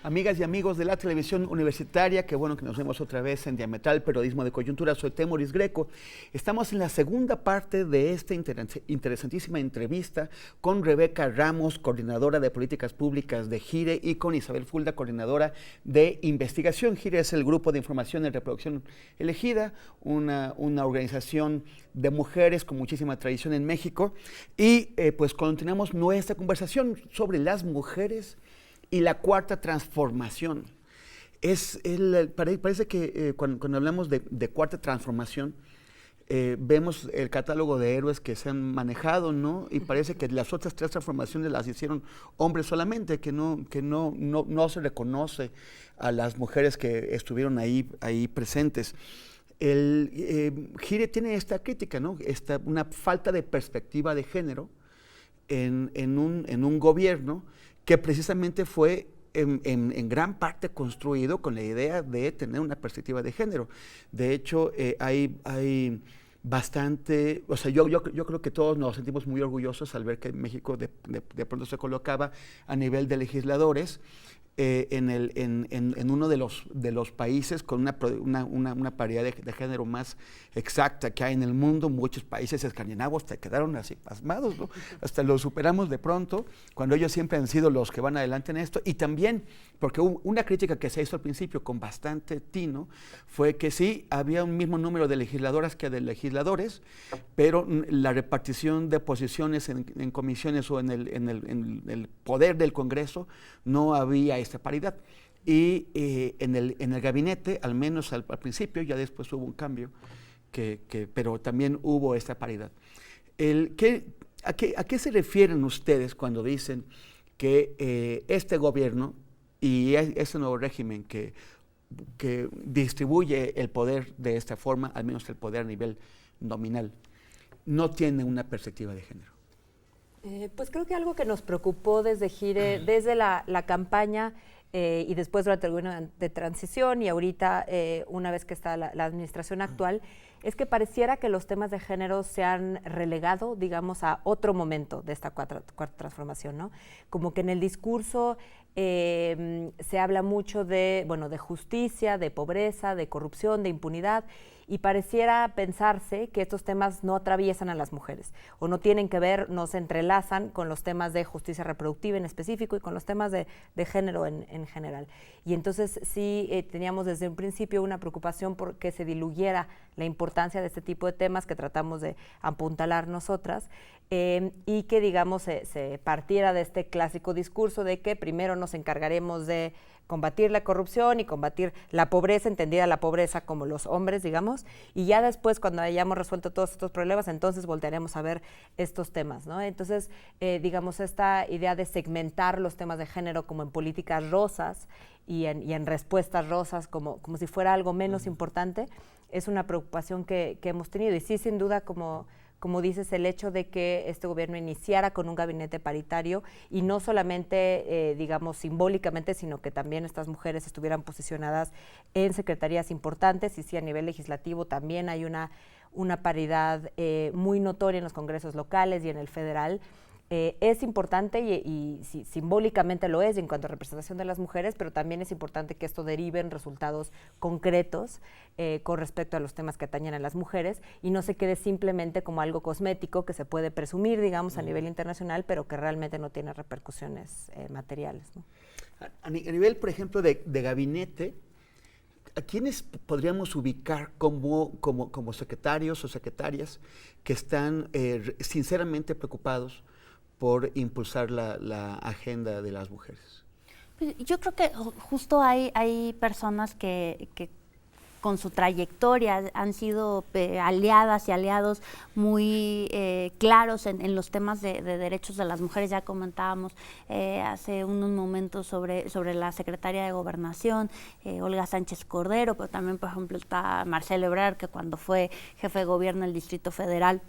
Amigas y amigos de la televisión universitaria, qué bueno que nos vemos otra vez en Diametral Periodismo de Coyuntura. Soy Temoris Greco. Estamos en la segunda parte de esta interesantísima entrevista con Rebeca Ramos, coordinadora de políticas públicas de GIRE, y con Isabel Fulda, coordinadora de investigación. GIRE es el Grupo de Información en Reproducción Elegida, una organización de mujeres con muchísima tradición en México. Y pues continuamos nuestra conversación sobre las mujeres y la cuarta transformación. Parece que cuando hablamos de cuarta transformación, vemos el catálogo de héroes que se han manejado, ¿no? Y parece que las otras tres transformaciones las hicieron hombres solamente, que no se reconoce a las mujeres que estuvieron ahí presentes. GIRE tiene esta crítica, ¿no? Una falta de perspectiva de género en un gobierno que precisamente fue en gran parte construido con la idea de tener una perspectiva de género. De hecho, hay bastante, o sea, yo creo que todos nos sentimos muy orgullosos al ver que México de pronto se colocaba a nivel de legisladores en uno de los países con una paridad de género más exacta que hay en el mundo. Muchos países escandinavos te quedaron así pasmados, ¿no? Hasta los superamos de pronto, cuando ellos siempre han sido los que van adelante en esto. Y también, porque una crítica que se hizo al principio con bastante tino, fue que sí, había un mismo número de legisladoras que de legisladores, pero la repartición de posiciones en comisiones o en el poder del Congreso no había esta paridad. Y en el gabinete, al menos al principio, ya después hubo un cambio, pero también hubo esta paridad. ¿A qué se refieren ustedes cuando dicen que este gobierno y ese nuevo régimen que distribuye el poder de esta forma, al menos el poder a nivel nominal, no tiene una perspectiva de género? Pues creo que algo que nos preocupó desde GIRE, desde la campaña y después durante el gobierno de transición y ahorita una vez que está la administración actual, es que pareciera que los temas de género se han relegado, digamos, a otro momento de esta cuarta transformación, ¿no? Como que en el discurso se habla mucho de justicia, de pobreza, de corrupción, de impunidad, y pareciera pensarse que estos temas no atraviesan a las mujeres o no tienen que ver, no se entrelazan con los temas de justicia reproductiva en específico y con los temas de género en general. Y entonces sí teníamos desde un principio una preocupación por que se diluyera la importancia de este tipo de temas que tratamos de apuntalar nosotras, y que, digamos, se partiera de este clásico discurso de que primero nos encargaremos de combatir la corrupción y combatir la pobreza, entendida la pobreza como los hombres, digamos, y ya después, cuando hayamos resuelto todos estos problemas, entonces voltearemos a ver estos temas, ¿no? Entonces, digamos, esta idea de segmentar los temas de género como en políticas rosas y en respuestas rosas como si fuera algo menos importante, es una preocupación que hemos tenido. Y sí, sin duda, como dices, el hecho de que este gobierno iniciara con un gabinete paritario y no solamente, digamos, simbólicamente, sino que también estas mujeres estuvieran posicionadas en secretarías importantes, y sí, a nivel legislativo también hay una paridad muy notoria en los congresos locales y en el federal. Es importante y simbólicamente lo es en cuanto a representación de las mujeres, pero también es importante que esto derive en resultados concretos con respecto a los temas que atañen a las mujeres y no se quede simplemente como algo cosmético que se puede presumir, digamos, a nivel internacional, pero que realmente no tiene repercusiones materiales, ¿no? A nivel, por ejemplo, de gabinete, ¿a quiénes podríamos ubicar como secretarios o secretarias que están sinceramente preocupados por impulsar la agenda de las mujeres? Pues yo creo que justo hay personas que con su trayectoria han sido aliadas y aliados muy claros en los temas de derechos de las mujeres. Ya comentábamos hace unos momentos sobre la secretaria de Gobernación, Olga Sánchez Cordero, pero también, por ejemplo, está Marcelo Ebrard, que cuando fue jefe de gobierno del Distrito Federal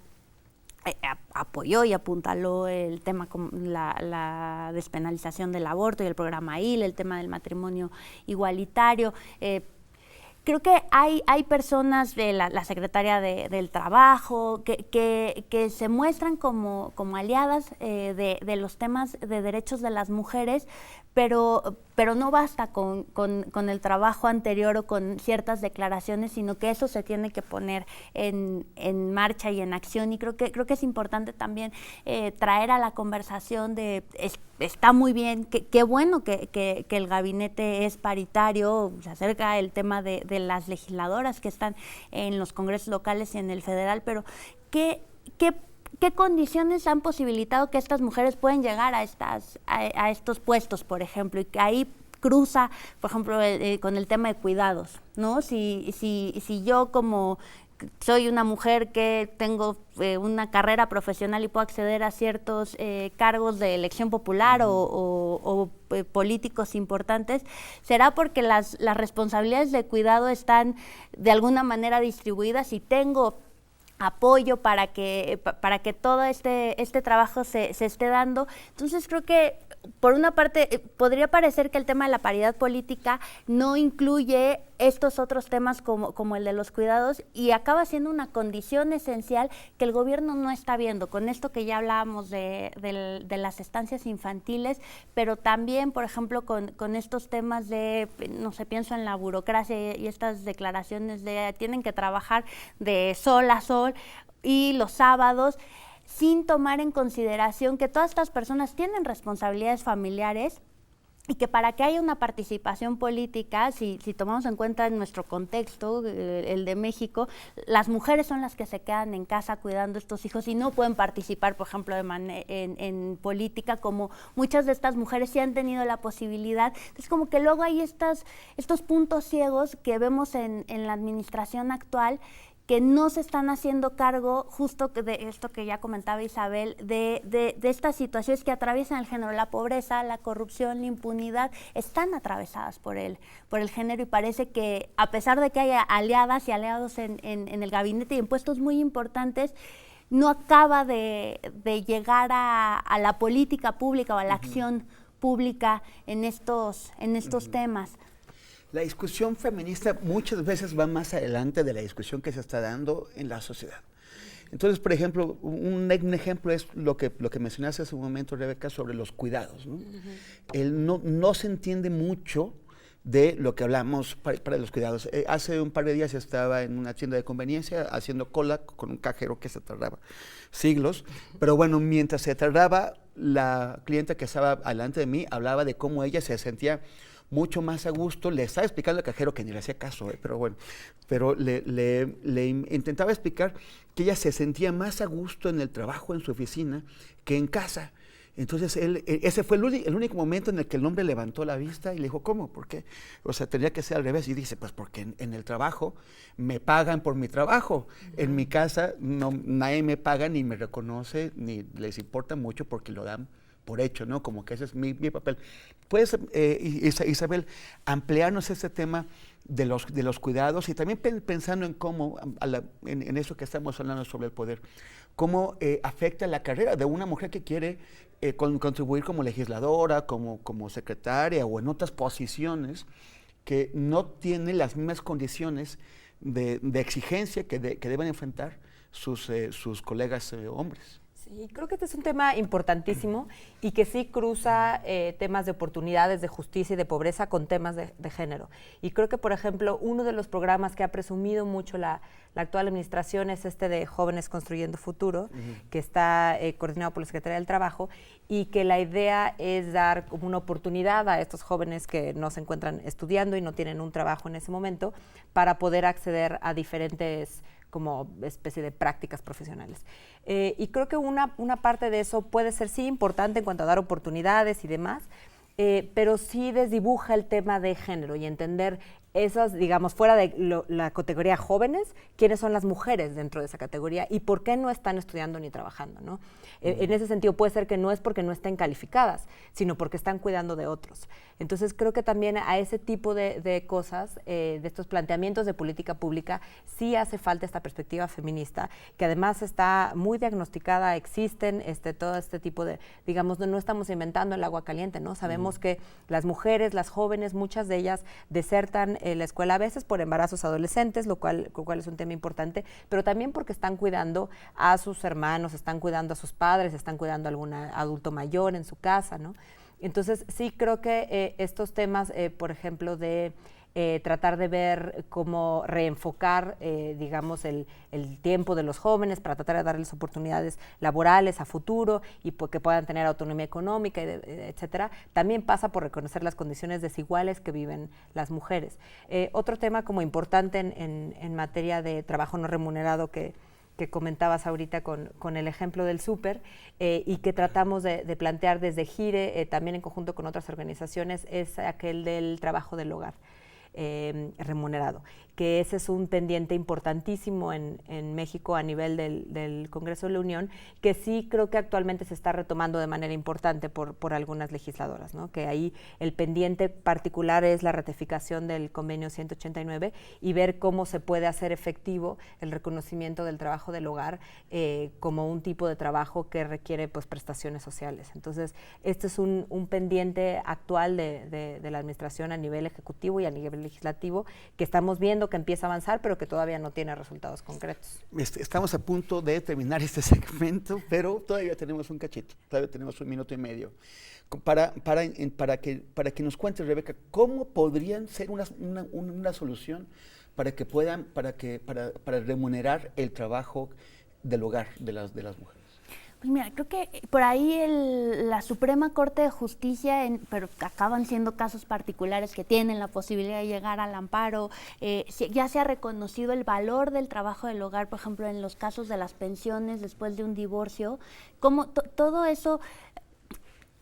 apoyó y apuntaló el tema como la despenalización del aborto y el programa IL, el tema del matrimonio igualitario. creo que hay personas de la Secretaría del Trabajo que se muestran como aliadas de los temas de derechos de las mujeres, pero no basta con el trabajo anterior o con ciertas declaraciones, sino que eso se tiene que poner en marcha y en acción. Y creo que es importante también traer a la conversación de está muy bien, qué bueno que el gabinete es paritario, se acerca el tema de las legisladoras que están en los congresos locales y en el federal, pero ¿qué condiciones han posibilitado que estas mujeres puedan llegar a estos puestos, por ejemplo, y que ahí cruza, por ejemplo, con el tema de cuidados, ¿no? Si yo como soy una mujer que tengo una carrera profesional y puedo acceder a ciertos cargos de elección popular o políticos importantes, será porque las responsabilidades de cuidado están de alguna manera distribuidas y tengo apoyo para que todo este trabajo se esté dando. Entonces creo que por una parte podría parecer que el tema de la paridad política no incluye estos otros temas como el de los cuidados, y acaba siendo una condición esencial que el gobierno no está viendo, con esto que ya hablábamos de las estancias infantiles, pero también, por ejemplo, con estos temas de, no sé, pienso en la burocracia y estas declaraciones de tienen que trabajar de sol a sol y los sábados, sin tomar en consideración que todas estas personas tienen responsabilidades familiares y que para que haya una participación política, si tomamos en cuenta en nuestro contexto, el de México, las mujeres son las que se quedan en casa cuidando a estos hijos y no pueden participar, por ejemplo, en política, como muchas de estas mujeres sí han tenido la posibilidad. Entonces, como que luego hay estos puntos ciegos que vemos en la administración actual, que no se están haciendo cargo justo de esto que ya comentaba Isabel, de estas situaciones que atraviesan el género. La pobreza, la corrupción, la impunidad, están atravesadas por el género, y parece que a pesar de que haya aliadas y aliados en el gabinete y en puestos muy importantes, no acaba de llegar a la política pública o a la acción pública en estos temas. La discusión feminista muchas veces va más adelante de la discusión que se está dando en la sociedad. Entonces, por ejemplo, un ejemplo es lo que mencionaste hace un momento, Rebeca, sobre los cuidados, ¿no? No se entiende mucho de lo que hablamos para los cuidados. Hace un par de días estaba en una tienda de conveniencia haciendo cola con un cajero que se tardaba siglos, pero bueno, mientras se tardaba, la clienta que estaba delante de mí hablaba de cómo ella se sentía mucho más a gusto. Le estaba explicando al cajero, que ni le hacía caso, pero bueno, pero le intentaba explicar que ella se sentía más a gusto en el trabajo, en su oficina, que en casa. Entonces, ese fue el único momento en el que el hombre levantó la vista y le dijo, ¿cómo? ¿Por qué? O sea, tenía que ser al revés. Y dice, pues porque en el trabajo me pagan por mi trabajo. En mi casa nadie me paga, ni me reconoce, ni les importa mucho porque lo dan por hecho, ¿no? Como que ese es mi papel. ¿Puedes, Isabel, ampliarnos este tema de los cuidados y también pensando en cómo, en eso que estamos hablando sobre el poder, cómo afecta la carrera de una mujer que quiere contribuir como legisladora, como secretaria o en otras posiciones que no tiene las mismas condiciones de exigencia que deben enfrentar sus colegas hombres? Sí, creo que este es un tema importantísimo y que sí cruza temas de oportunidades, de justicia y de pobreza con temas de género. Y creo que, por ejemplo, uno de los programas que ha presumido mucho la actual administración es este de Jóvenes Construyendo Futuro, que está coordinado por la Secretaría del Trabajo, y que la idea es dar como una oportunidad a estos jóvenes que no se encuentran estudiando y no tienen un trabajo en ese momento para poder acceder a diferentes como especie de prácticas profesionales. Y creo que una parte de eso puede ser sí importante en cuanto a dar oportunidades y demás, pero sí desdibuja el tema de género y entender esas, digamos, fuera de la categoría jóvenes, quiénes son las mujeres dentro de esa categoría y por qué no están estudiando ni trabajando, ¿no? En ese sentido puede ser que no es porque no estén calificadas, sino porque están cuidando de otros. Entonces creo que también a ese tipo de cosas, de estos planteamientos de política pública, sí hace falta esta perspectiva feminista, que además está muy diagnosticada, existen todo este tipo de, digamos, no estamos inventando el agua caliente, ¿no? Sabemos que las mujeres, las jóvenes, muchas de ellas desertan la escuela a veces por embarazos adolescentes, lo cual es un tema importante, pero también porque están cuidando a sus hermanos, están cuidando a sus padres, están cuidando a algún adulto mayor en su casa, ¿no? Entonces, sí creo que estos temas, por ejemplo, de tratar de ver cómo reenfocar, digamos, el tiempo de los jóvenes para tratar de darles oportunidades laborales a futuro y que puedan tener autonomía económica, etcétera, también pasa por reconocer las condiciones desiguales que viven las mujeres. Otro tema como importante en materia de trabajo no remunerado que comentabas ahorita con el ejemplo del súper y que tratamos de plantear desde GIRE, también en conjunto con otras organizaciones, es aquel del trabajo del hogar remunerado, que ese es un pendiente importantísimo en México a nivel del Congreso de la Unión, que sí creo que actualmente se está retomando de manera importante por algunas legisladoras, ¿no? Que ahí el pendiente particular es la ratificación del convenio 189 y ver cómo se puede hacer efectivo el reconocimiento del trabajo del hogar como un tipo de trabajo que requiere pues prestaciones sociales. Entonces, este es un pendiente actual de la administración a nivel ejecutivo y a nivel legislativo que estamos viendo que empieza a avanzar, pero que todavía no tiene resultados concretos. Estamos a punto de terminar este segmento, pero todavía tenemos un cachito, todavía tenemos 1 minuto y medio. Para que nos cuentes, Rebeca, ¿cómo podrían ser una solución para remunerar el trabajo del hogar de las mujeres? Pues mira, creo que por ahí la Suprema Corte de Justicia, pero acaban siendo casos particulares que tienen la posibilidad de llegar al amparo, ya se ha reconocido el valor del trabajo del hogar, por ejemplo, en los casos de las pensiones después de un divorcio, como todo eso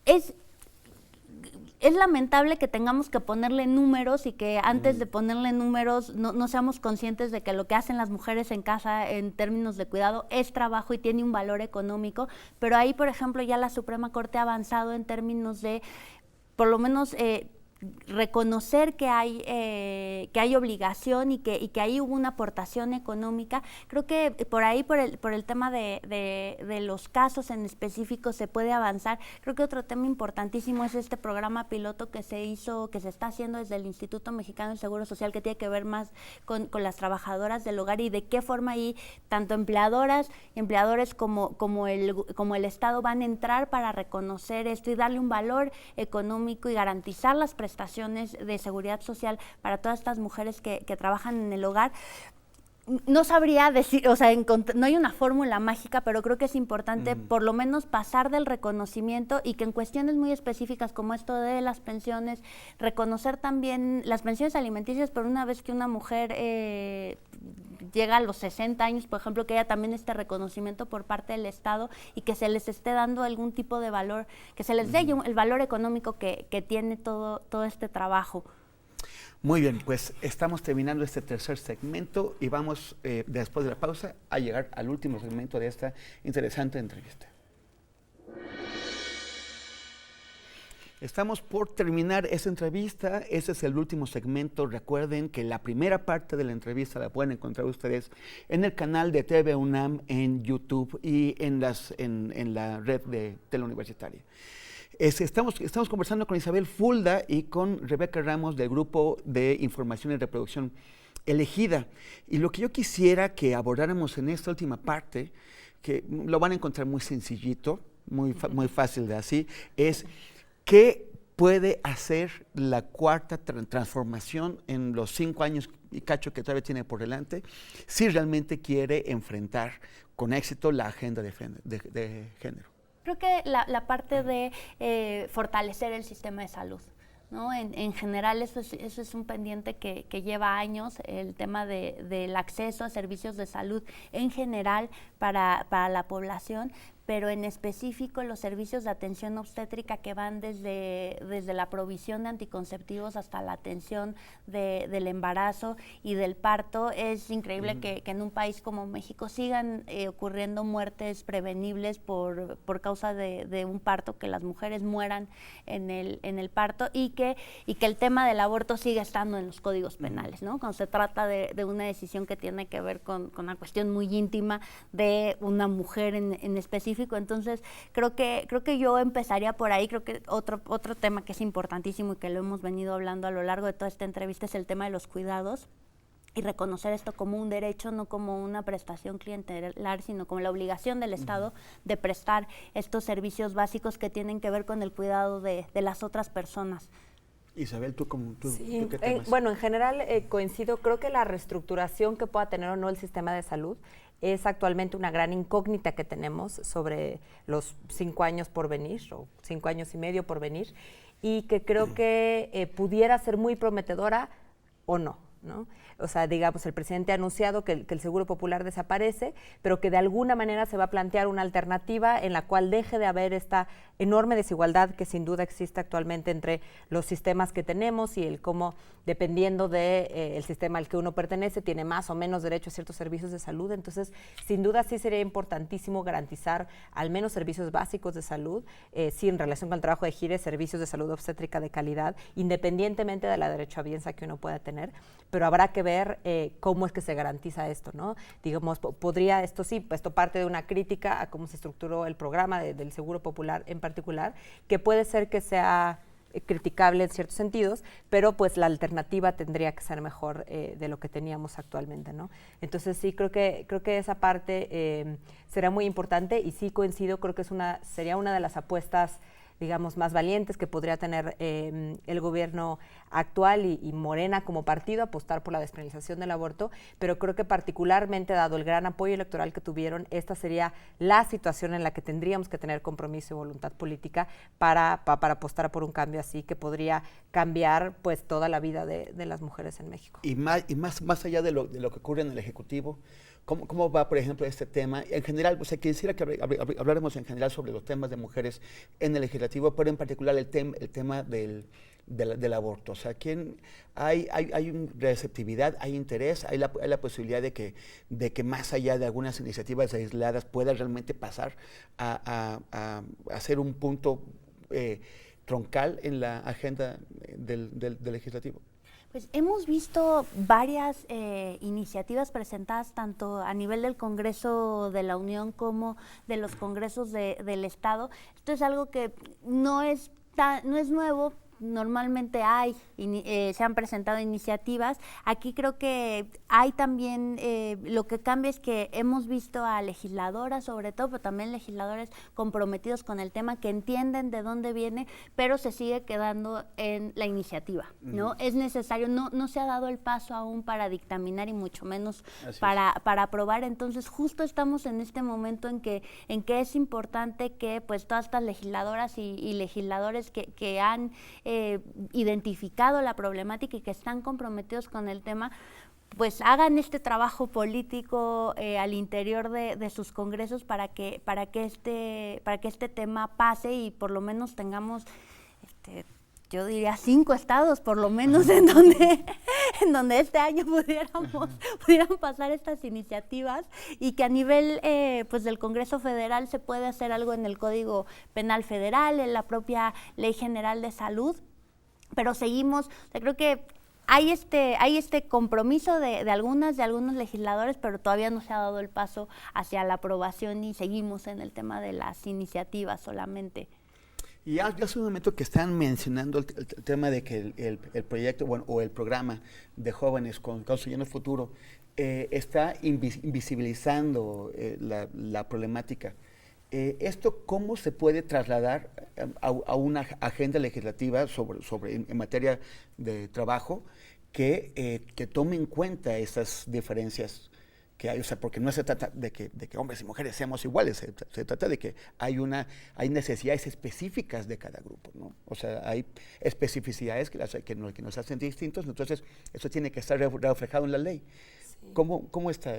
es lamentable que tengamos que ponerle números y que antes de ponerle números no seamos conscientes de que lo que hacen las mujeres en casa en términos de cuidado es trabajo y tiene un valor económico, pero ahí, por ejemplo, ya la Suprema Corte ha avanzado en términos de, por lo menos, reconocer que hay obligación y que ahí hubo una aportación económica. Creo que por ahí, por el tema de los casos en específico se puede avanzar. Creo que otro tema importantísimo es este programa piloto que se está haciendo desde el Instituto Mexicano del Seguro Social, que tiene que ver más con las trabajadoras del hogar y de qué forma ahí tanto empleadores como el Estado van a entrar para reconocer esto y darle un valor económico y garantizar las prestaciones de seguridad social para todas estas mujeres que trabajan en el hogar. No sabría decir, o sea, no hay una fórmula mágica, pero creo que es importante por lo menos pasar del reconocimiento y que en cuestiones muy específicas como esto de las pensiones, reconocer también las pensiones alimenticias, pero una vez que una mujer llega a los 60 años, por ejemplo, que haya también este reconocimiento por parte del Estado y que se les esté dando algún tipo de valor, que se les dé el valor económico que tiene todo este trabajo. Muy bien, pues estamos terminando este tercer segmento y vamos, después de la pausa, a llegar al último segmento de esta interesante entrevista. Estamos por terminar esta entrevista, ese es el último segmento. Recuerden que la primera parte de la entrevista la pueden encontrar ustedes en el canal de TV UNAM en YouTube y en la red de Teleuniversitaria. Estamos conversando con Isabel Fulda y con Rebeca Ramos del Grupo de Información y Reproducción Elegida. Y lo que yo quisiera que abordáramos en esta última parte, que lo van a encontrar muy sencillito, muy fácil de así, es ¿qué puede hacer la cuarta transformación en los 5 años y cacho que todavía tiene por delante si realmente quiere enfrentar con éxito la agenda de género? Creo que la parte de fortalecer el sistema de salud, ¿no? En general eso es un pendiente que lleva años, el tema del acceso a servicios de salud en general para la población, pero en específico los servicios de atención obstétrica que van desde la provisión de anticonceptivos hasta la atención del embarazo y del parto. Es increíble que en un país como México sigan ocurriendo muertes prevenibles por causa de un parto, que las mujeres mueran en el parto y que el tema del aborto sigue estando en los códigos penales, ¿no? Cuando se trata de una decisión que tiene que ver con una cuestión muy íntima de una mujer en específico, específico. Entonces, creo que yo empezaría por ahí. Creo que otro tema que es importantísimo y que lo hemos venido hablando a lo largo de toda esta entrevista es el tema de los cuidados. Y reconocer esto como un derecho, no como una prestación clientelar, sino como la obligación del Estado de prestar estos servicios básicos que tienen que ver con el cuidado de las otras personas. Isabel, ¿tú Sí, qué temas? bueno, en general coincido, creo que la reestructuración que pueda tener o no el sistema de salud es actualmente una gran incógnita que tenemos sobre los 5 años por venir, o 5 años y medio por venir, y que creo que pudiera ser muy prometedora o no, ¿no? O sea, digamos, el presidente ha anunciado que el Seguro Popular desaparece, pero que de alguna manera se va a plantear una alternativa en la cual deje de haber esta enorme desigualdad que sin duda existe actualmente entre los sistemas que tenemos y el cómo, dependiendo del sistema al que uno pertenece, tiene más o menos derecho a ciertos servicios de salud. Entonces, sin duda sí sería importantísimo garantizar al menos servicios básicos de salud, sí, en relación con el trabajo de Gires, servicios de salud obstétrica de calidad, independientemente de la derechohabienza que uno pueda tener, pero habrá que ver cómo es que se garantiza esto, ¿no? Digamos, podría esto parte de una crítica a cómo se estructuró el programa del Seguro Popular en particular, que puede ser que sea criticable en ciertos sentidos, pero pues la alternativa tendría que ser mejor de lo que teníamos actualmente, ¿no? Entonces sí, creo que esa parte será muy importante y sí coincido, creo que sería una de las apuestas, digamos, más valientes que podría tener el gobierno actual y Morena como partido, apostar por la despenalización del aborto, pero creo que particularmente dado el gran apoyo electoral que tuvieron, esta sería la situación en la que tendríamos que tener compromiso y voluntad política para apostar por un cambio así que podría cambiar pues toda la vida de las mujeres en México. Y más allá de lo que ocurre en el Ejecutivo, ¿cómo va, por ejemplo, este tema? En general, o sea, quisiera que habláramos en general sobre los temas de mujeres en el Legislativo, pero en particular el tema del aborto. O sea, hay una receptividad, hay interés, hay la posibilidad de que más allá de algunas iniciativas aisladas pueda realmente pasar a ser un punto troncal en la agenda del Legislativo. Pues hemos visto varias iniciativas presentadas tanto a nivel del Congreso de la Unión como de los congresos del Estado. Esto es algo que no es nuevo. Normalmente se han presentado iniciativas. Aquí creo que hay también, lo que cambia es que hemos visto a legisladoras sobre todo, pero también legisladores comprometidos con el tema, que entienden de dónde viene, pero se sigue quedando en la iniciativa, ¿no? Es necesario, no se ha dado el paso aún para dictaminar y mucho menos para aprobar. Entonces justo estamos en este momento en que es importante que pues todas estas legisladoras y legisladores que han identificado la problemática y que están comprometidos con el tema, pues hagan este trabajo político al interior de sus congresos para que este tema pase y por lo menos tengamos yo diría 5 estados por lo menos en donde este año pudieran pasar estas iniciativas y que a nivel pues del Congreso Federal se puede hacer algo en el Código Penal Federal, en la propia Ley General de Salud, pero seguimos, o sea, creo que hay este compromiso de algunos legisladores, pero todavía no se ha dado el paso hacia la aprobación y seguimos en el tema de las iniciativas solamente. Y hace un momento que están mencionando el tema de que el proyecto, bueno, o el programa de jóvenes Construyendo el Futuro está invisibilizando la problemática. ¿Esto cómo se puede trasladar a una agenda legislativa en materia de trabajo que tome en cuenta esas diferencias que hay? O sea, porque no se trata de que hombres y mujeres seamos iguales, se trata de que hay necesidades específicas de cada grupo, ¿no? O sea, hay especificidades que nos hacen distintos, entonces eso tiene que estar reflejado en la ley. Sí. ¿Cómo está?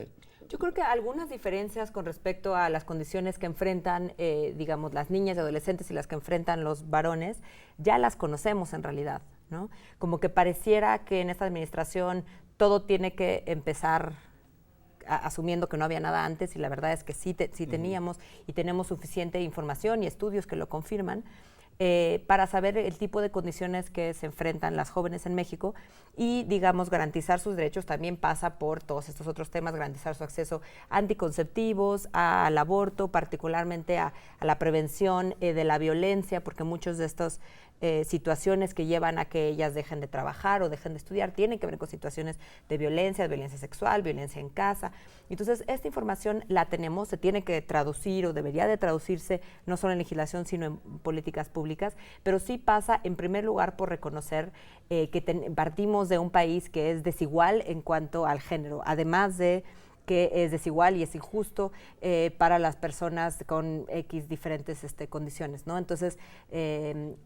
Yo creo que algunas diferencias con respecto a las condiciones que enfrentan, digamos, las niñas y adolescentes y las que enfrentan los varones, ya las conocemos en realidad, ¿no? Como que pareciera que en esta administración todo tiene que empezar asumiendo que no había nada antes, y la verdad es que sí teníamos y tenemos suficiente información y estudios que lo confirman, para saber el tipo de condiciones que se enfrentan las jóvenes en México y, digamos, garantizar sus derechos también pasa por todos estos otros temas, garantizar su acceso a anticonceptivos, al aborto, particularmente a la prevención de la violencia, porque muchos de estos situaciones que llevan a que ellas dejen de trabajar o dejen de estudiar tienen que ver con situaciones de violencia sexual, violencia en casa. Entonces, esta información la tenemos, se tiene que traducir o debería de traducirse no solo en legislación, sino en políticas públicas, pero sí pasa en primer lugar por reconocer que partimos de un país que es desigual en cuanto al género, además de que es desigual y es injusto para las personas con X diferentes condiciones, ¿no? Entonces,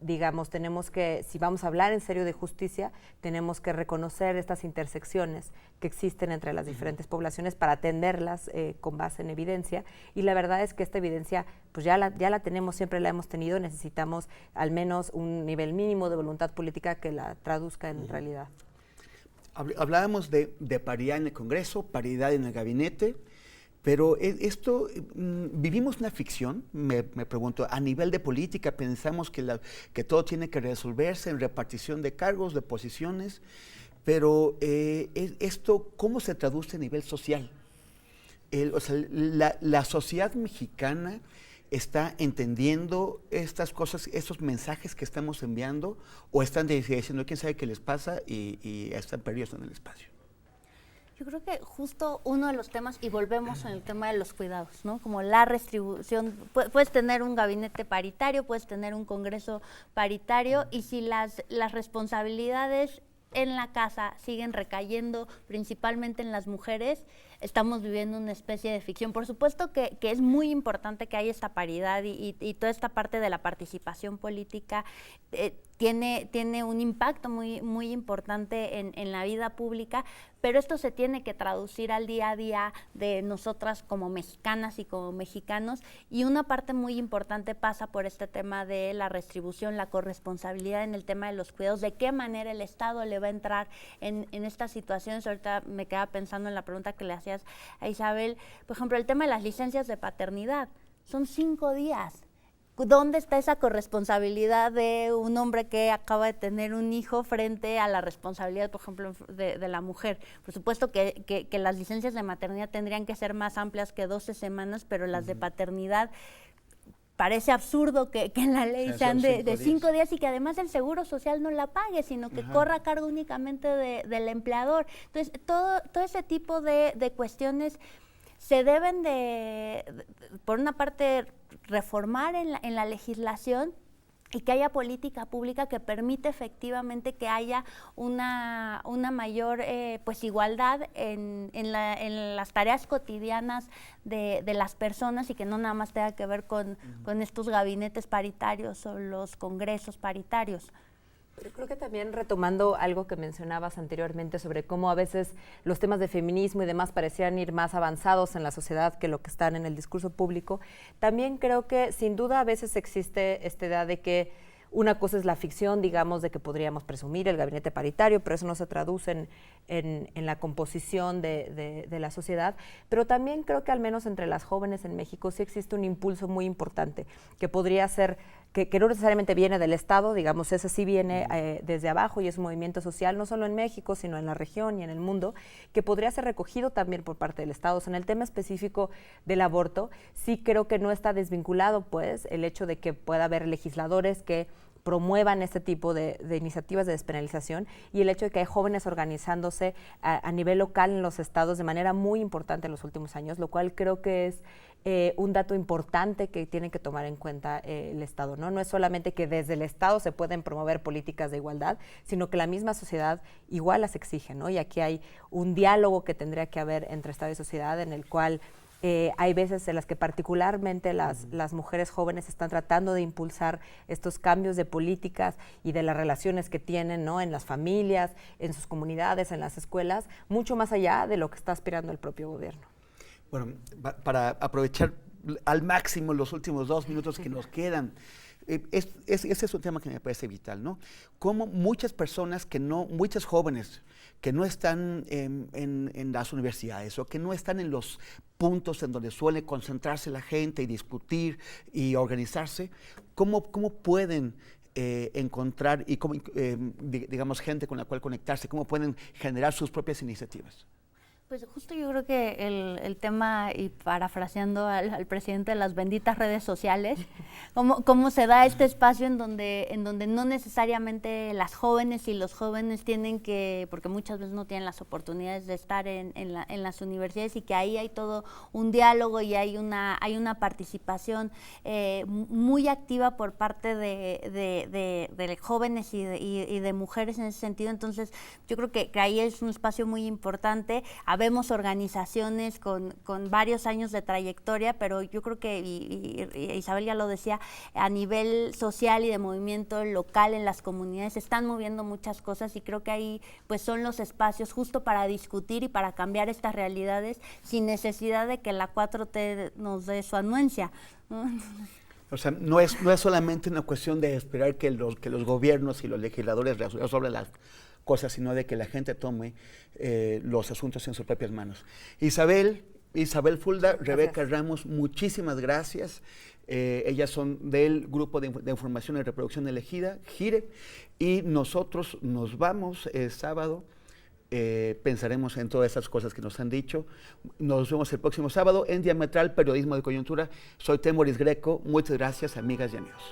digamos, tenemos que, si vamos a hablar en serio de justicia, tenemos que reconocer estas intersecciones que existen entre las diferentes poblaciones para atenderlas con base en evidencia. Y la verdad es que esta evidencia, pues ya la tenemos, siempre la hemos tenido, necesitamos al menos un nivel mínimo de voluntad política que la traduzca en realidad. Hablábamos de paridad en el Congreso, paridad en el gabinete, pero esto, vivimos una ficción, me pregunto, a nivel de política pensamos que todo tiene que resolverse en repartición de cargos, de posiciones, pero esto, ¿cómo se traduce a nivel social? O sea, la sociedad mexicana está entendiendo estas cosas, estos mensajes que estamos enviando, o están diciendo quién sabe qué les pasa y están perdidos en el espacio. Yo creo que justo uno de los temas, y volvemos en el tema de los cuidados, ¿no? Como la redistribución, puedes tener un gabinete paritario, puedes tener un congreso paritario, y si las responsabilidades en la casa siguen recayendo principalmente en las mujeres, estamos viviendo una especie de ficción. Por supuesto que es muy importante que haya esta paridad y toda esta parte de la participación política tiene un impacto muy importante en la vida pública, pero esto se tiene que traducir al día a día de nosotras como mexicanas y como mexicanos, y una parte muy importante pasa por este tema de la redistribución, la corresponsabilidad en el tema de los cuidados, de qué manera el Estado le va a entrar en estas situaciones. Ahorita me quedaba pensando en la pregunta que le hacías a Isabel, por ejemplo, el tema de las licencias de paternidad, son 5 días. ¿Dónde está esa corresponsabilidad de un hombre que acaba de tener un hijo frente a la responsabilidad, por ejemplo, de la mujer? Por supuesto que las licencias de maternidad tendrían que ser más amplias que 12 semanas, pero las de paternidad parece absurdo que en la ley sean de 5 días y que además el Seguro Social no la pague, sino que corra a cargo únicamente del empleador. Entonces, todo ese tipo de cuestiones se deben por una parte, reformar en la legislación y que haya política pública que permite efectivamente que haya una mayor pues igualdad en las tareas cotidianas de las personas, y que no nada más tenga que ver con estos gabinetes paritarios o los congresos paritarios. Pero creo que también, retomando algo que mencionabas anteriormente sobre cómo a veces los temas de feminismo y demás parecían ir más avanzados en la sociedad que lo que están en el discurso público, también creo que sin duda a veces existe esta idea de que una cosa es la ficción, digamos, de que podríamos presumir el gabinete paritario, pero eso no se traduce en la composición de la sociedad. Pero también creo que al menos entre las jóvenes en México sí existe un impulso muy importante, que podría ser, que no necesariamente viene del Estado, digamos, ese sí viene desde abajo y es un movimiento social, no solo en México, sino en la región y en el mundo, que podría ser recogido también por parte del Estado. O sea, en el tema específico del aborto, sí creo que no está desvinculado, pues, el hecho de que pueda haber legisladores que promuevan este tipo de iniciativas de despenalización, y el hecho de que hay jóvenes organizándose a nivel local en los estados de manera muy importante en los últimos años, lo cual creo que es un dato importante que tiene que tomar en cuenta el Estado, ¿no? No es solamente que desde el Estado se pueden promover políticas de igualdad, sino que la misma sociedad igual las exige, ¿no? Y aquí hay un diálogo que tendría que haber entre Estado y sociedad, en el cual hay veces en las que particularmente las mujeres jóvenes están tratando de impulsar estos cambios de políticas y de las relaciones que tienen, ¿no? En las familias, en sus comunidades, en las escuelas, mucho más allá de lo que está aspirando el propio gobierno. Bueno, para aprovechar al máximo los últimos 2 minutos que nos quedan, Ese es un tema que me parece vital, ¿no? Como muchas personas muchos jóvenes que no están en las universidades o que no están en los puntos en donde suele concentrarse la gente y discutir y organizarse, ¿cómo pueden encontrar y digamos, gente con la cual conectarse? ¿Cómo pueden generar sus propias iniciativas? Pues justo yo creo que el tema, y parafraseando al presidente de las benditas redes sociales, cómo se da este espacio en donde no necesariamente las jóvenes y los jóvenes tienen que, porque muchas veces no tienen las oportunidades de estar en las universidades, y que ahí hay todo un diálogo y hay una participación muy activa por parte de jóvenes y de mujeres en ese sentido. Entonces yo creo que ahí es un espacio muy importante. Vemos organizaciones con varios años de trayectoria, pero yo creo que, y Isabel ya lo decía, a nivel social y de movimiento local en las comunidades se están moviendo muchas cosas, y creo que ahí pues son los espacios justo para discutir y para cambiar estas realidades sin necesidad de que la 4T nos dé su anuencia. O sea, no es solamente una cuestión de esperar que los gobiernos y los legisladores resuelvan las cosas, sino de que la gente tome los asuntos en sus propias manos. Isabel Fulda, Rebeca Ramos, muchísimas gracias. Ellas son del Grupo de Información y Reproducción Elegida, GIRE, y nosotros nos vamos sábado. Pensaremos en todas esas cosas que nos han dicho. Nos vemos el próximo sábado en Diametral Periodismo de Coyuntura. Soy Temoris Greco. Muchas gracias, amigas y amigos.